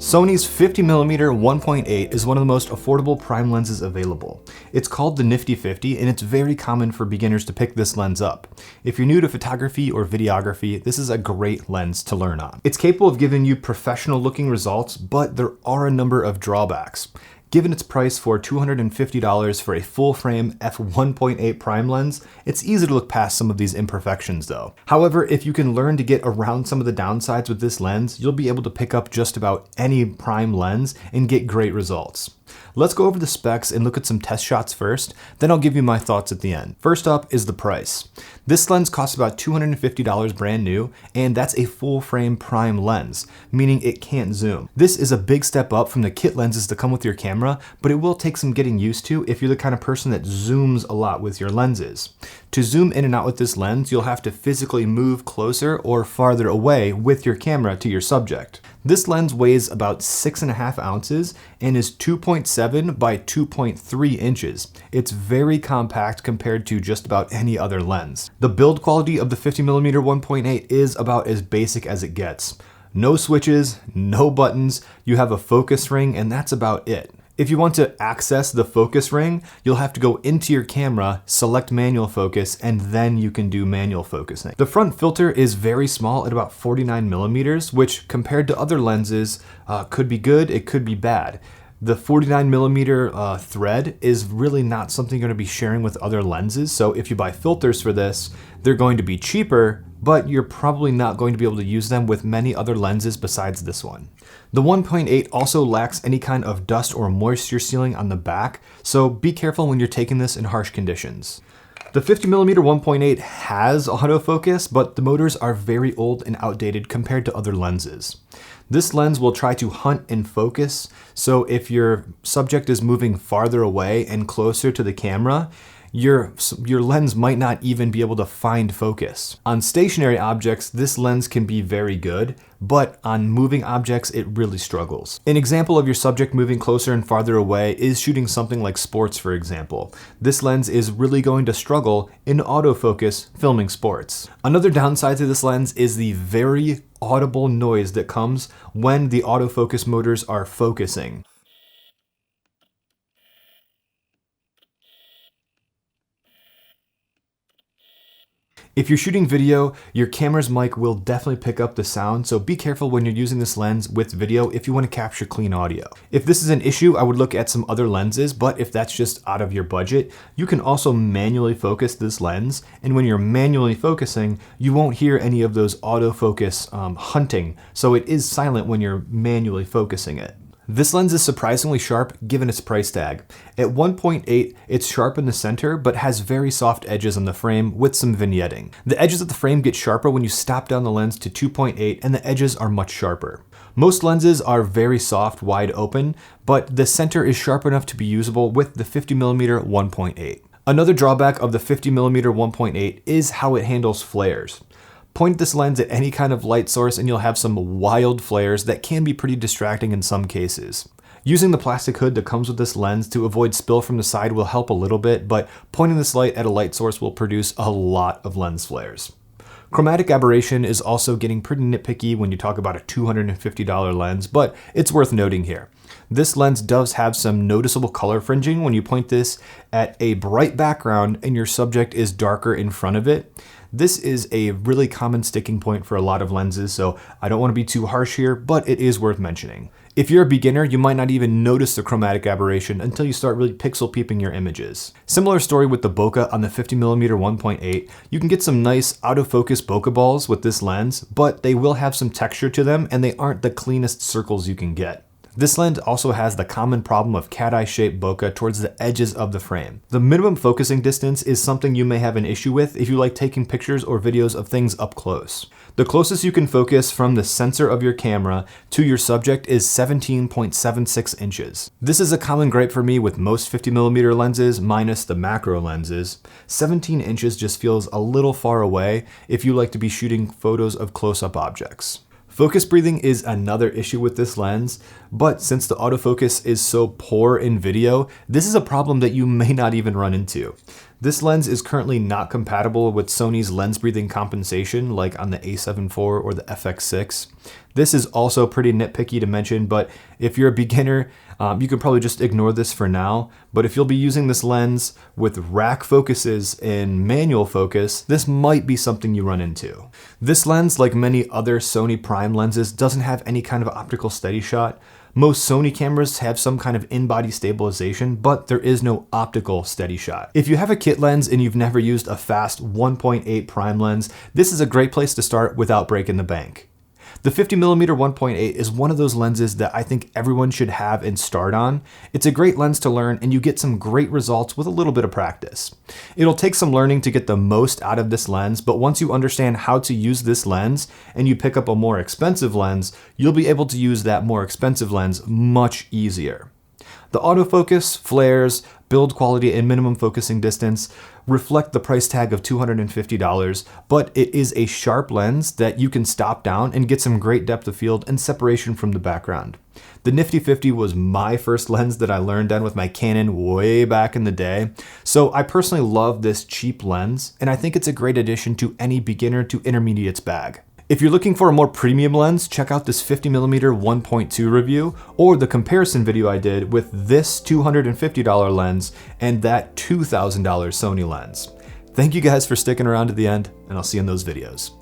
Sony's 50mm 1.8 is one of the most affordable prime lenses available. It's called the Nifty 50 and it's very common for beginners to pick this lens up. If you're new to photography or videography, this is a great lens to learn on. It's capable of giving you professional looking results, but there are a number of drawbacks. Given its price for $250 for a full frame f1.8 prime lens, it's easy to look past some of these imperfections though. However, if you can learn to get around some of the downsides with this lens, you'll be able to pick up just about any prime lens and get great results. Let's go over the specs and look at some test shots first, then I'll give you my thoughts at the end. First up is the price. This lens costs about $250 brand new, and that's a full frame prime lens, meaning it can't zoom. This is a big step up from the kit lenses that come with your camera, but it will take some getting used to if you're the kind of person that zooms a lot with your lenses. To zoom in and out with this lens, you'll have to physically move closer or farther away with your camera to your subject. This lens weighs about 6.5 ounces and is 2.7 by 2.3 inches. It's very compact compared to just about any other lens. The build quality of the 50mm 1.8 is about as basic as it gets. No switches, no buttons, you have a focus ring, and that's about it. If you want to access the focus ring, you'll have to go into your camera, select manual focus, and then you can do manual focusing. The front filter is very small at about 49mm, which compared to other lenses could be good, it could be bad. The 49mm thread is really not something you're going to be sharing with other lenses, so if you buy filters for this, they're going to be cheaper, but you're probably not going to be able to use them with many other lenses besides this one. The 1.8 also lacks any kind of dust or moisture sealing on the back, so be careful when you're taking this in harsh conditions. The 50mm 1.8 has autofocus, but the motors are very old and outdated compared to other lenses. This lens will try to hunt and focus, so if your subject is moving farther away and closer to the camera, your lens might not even be able to find focus. On stationary objects, this lens can be very good, but on moving objects, it really struggles. An example of your subject moving closer and farther away is shooting something like sports, for example. This lens is really going to struggle in autofocus filming sports. Another downside to this lens is the very audible noise that comes when the autofocus motors are focusing. If you're shooting video, your camera's mic will definitely pick up the sound, so be careful when you're using this lens with video if you want to capture clean audio. If this is an issue, I would look at some other lenses, but if that's just out of your budget, you can also manually focus this lens, and when you're manually focusing, you won't hear any of those autofocus hunting, so it is silent when you're manually focusing it. This lens is surprisingly sharp given its price tag. At 1.8, it's sharp in the center, but has very soft edges on the frame with some vignetting. The edges of the frame get sharper when you stop down the lens to 2.8, and the edges are much sharper. Most lenses are very soft, wide open, but the center is sharp enough to be usable with the 50mm 1.8. Another drawback of the 50mm 1.8 is how it handles flares. Point this lens at any kind of light source and you'll have some wild flares that can be pretty distracting in some cases. Using the plastic hood that comes with this lens to avoid spill from the side will help a little bit, but pointing this light at a light source will produce a lot of lens flares. Chromatic aberration is also getting pretty nitpicky when you talk about a $250 lens, but it's worth noting here. This lens does have some noticeable color fringing when you point this at a bright background and your subject is darker in front of it. This is a really common sticking point for a lot of lenses, so I don't want to be too harsh here, but it is worth mentioning. If you're a beginner, you might not even notice the chromatic aberration until you start really pixel peeping your images. Similar story with the bokeh on the 50mm 1.8. You can get some nice autofocus bokeh balls with this lens, but they will have some texture to them and they aren't the cleanest circles you can get. This lens also has the common problem of cat-eye shaped bokeh towards the edges of the frame. The minimum focusing distance is something you may have an issue with if you like taking pictures or videos of things up close. The closest you can focus from the sensor of your camera to your subject is 17.76 inches. This is a common gripe for me with most 50mm lenses minus the macro lenses. 17 inches just feels a little far away if you like to be shooting photos of close-up objects. Focus breathing is another issue with this lens, but since the autofocus is so poor in video, this is a problem that you may not even run into. This lens is currently not compatible with Sony's lens breathing compensation like on the A7 IV or the FX6. This is also pretty nitpicky to mention, but if you're a beginner, you can probably just ignore this for now. But if you'll be using this lens with rack focuses in manual focus, this might be something you run into. This lens, like many other Sony prime lenses, doesn't have any kind of optical steady shot. Most Sony cameras have some kind of in-body stabilization, but there is no optical steady shot. If you have a kit lens and you've never used a fast 1.8 prime lens, this is a great place to start without breaking the bank. The 50mm 1.8 is one of those lenses that I think everyone should have and start on. It's a great lens to learn, and you get some great results with a little bit of practice. It'll take some learning to get the most out of this lens, but once you understand how to use this lens and you pick up a more expensive lens, you'll be able to use that more expensive lens much easier. The autofocus, flares, build quality, and minimum focusing distance reflect the price tag of $250, but it is a sharp lens that you can stop down and get some great depth of field and separation from the background. The Nifty 50 was my first lens that I learned on with my Canon way back in the day, so I personally love this cheap lens, and I think it's a great addition to any beginner to intermediates bag. If you're looking for a more premium lens, check out this 50mm 1.2 review or the comparison video I did with this $250 lens and that $2,000 Sony lens. Thank you guys for sticking around to the end, and I'll see you in those videos.